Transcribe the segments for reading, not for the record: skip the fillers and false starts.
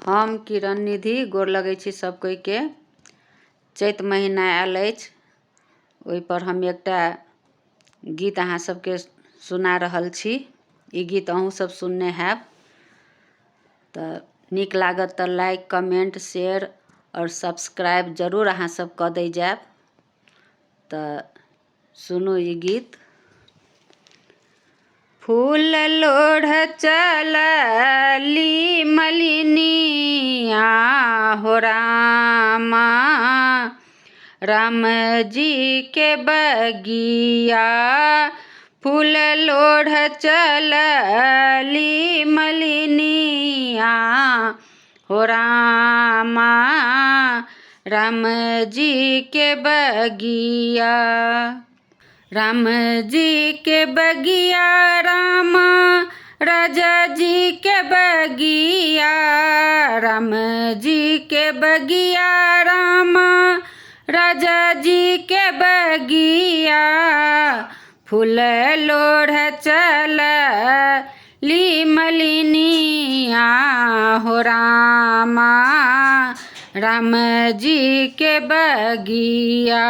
हम किरण निधि गोर लगै छी सब कोई के। चैत महीना आयल अछि, ओहि पर हम एकटा गीत अहाँ सबके सुना रहल छी। ई गीत अहूँ सब सुनने हैब तऽ नीक लागत तऽ लाइक कमेंट शेयर और सब्सक्राइब जरूर अहाँ सब कऽ दै जायब। तऽ सुनू ई गीत। फूल लोढ़ चलली मलिनिया हो रामा, राम जी के बगिया। फूल लोढ़ चलली मलिनिया हो रामा, राम जी के बगिया। राम जी के बगिया रामा, राजा जी के बगिया। राम जी के बगिया रामा, राजा जी के बगिया। फूल लोढ़ चलली मलिनिया हो रामा, राम जी के बगिया।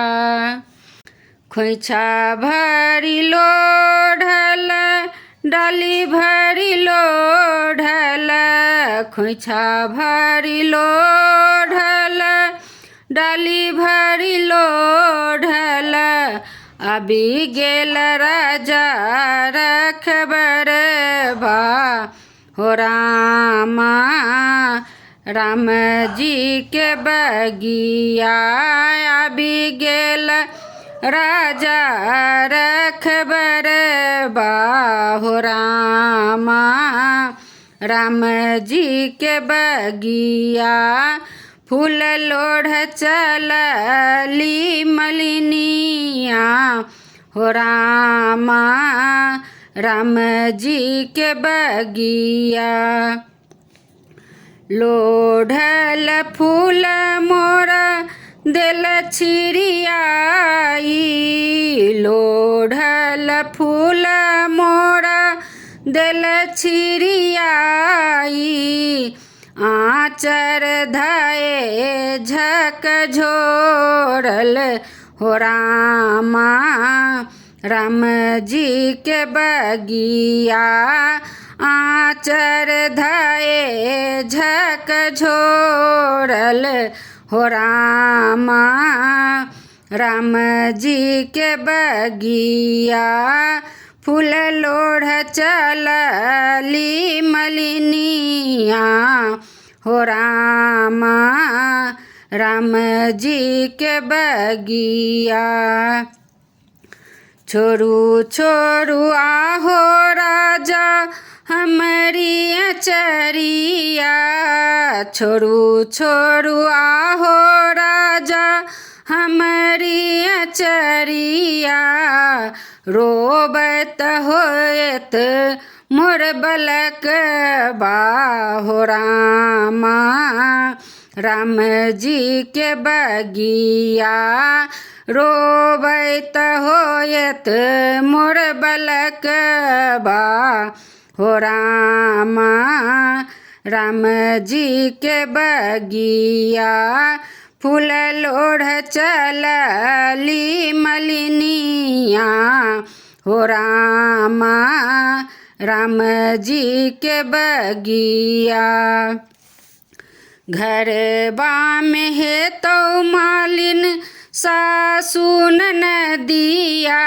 खोइछा भरी लोढ़ल डाली भरी लोढ़ल, खोइछा भरी लोढ़ल डाली भरी लोढ़ल। अभी गेल राजा रखबरबा हो रामा, राम जी के बगिया। अभी गेल राजा रखबरबा हो रामा, राम जी के बगिया। फूल लोढ़ चलली मलिनिया हो रामा, राम जी के बगिया। लोढ़ल फूल मोरा देल छिड़ियाई, लोढ़ल फूल मोरा देल छिड़ियाई। आँचर धए झकझोरल हो रामा, राम जी के बगिया। आँचर धए झकझोरल हो रामा, राम जी के बगिया। फूल लोढ़ चलली मलिनिया हो रामा, राम जी के बगिया। छोरू छोरू आहो राजा हमारी अचरिया, छोरू छोरू आहो राजा हमारी अचरिया। रोबत होएत मोर बलकबा हो रामा, राम जी के बगिया। रोबत होएत मोर बलकबा हो रामा, राम जी के बगिया। फूल लोढ़ चलली मलिनिया हो रामा, राम जी के बगिया। घरबा में है तो मालिन सासु ननदिया,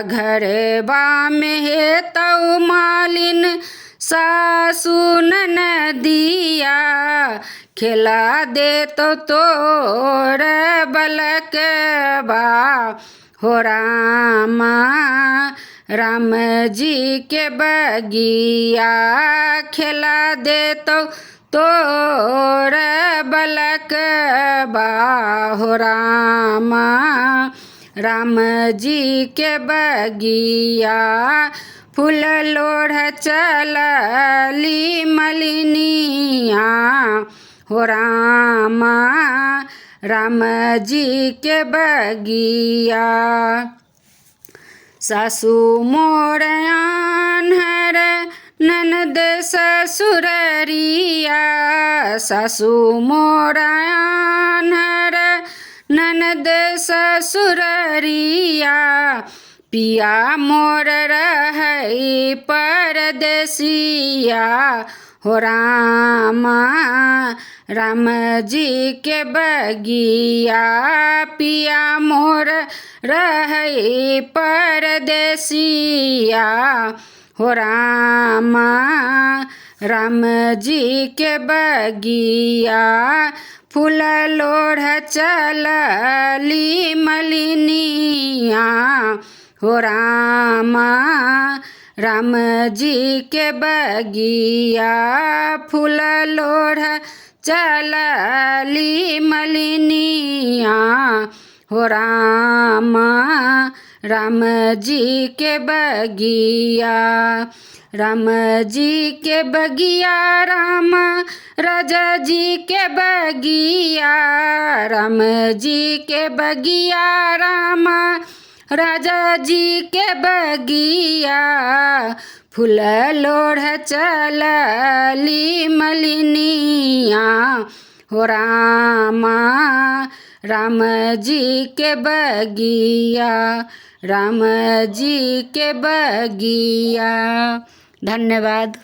घरबा में है तो मालिन सासु ननदिया। खिला दे तो तोर बलकबा हो रामा, राम जी के बगिया। खिला दे तो तोर बलकबा हो रामा, राम जी के बगिया। फूल लोढ़ चलली मलिनिया हो रामा, राम जी के बगिया। सासु मोर आन्हर ननद ससुररिया, सासु मोरा आन्हर ननद ससुररिया पिया मोर रहै परदेसिया हो रामा राम जी के बगिया पिया मोर रहै परदेसिया हो रामा राम जी के बगिया फूल लोढ़ चलली मलिनिया हो रामा राम जी के बगिया फूल लोढ़ चलली मलिनिया हो रामा राम जी के बगिया राम जी के बगिया राम राजा जी के बगिया राम जी के बगिया राम राजा जी के बगिया फूल लोढ़ चलली मलिनिया हो रामा राम जी के बगिया राम जी के बगिया। धन्यवाद।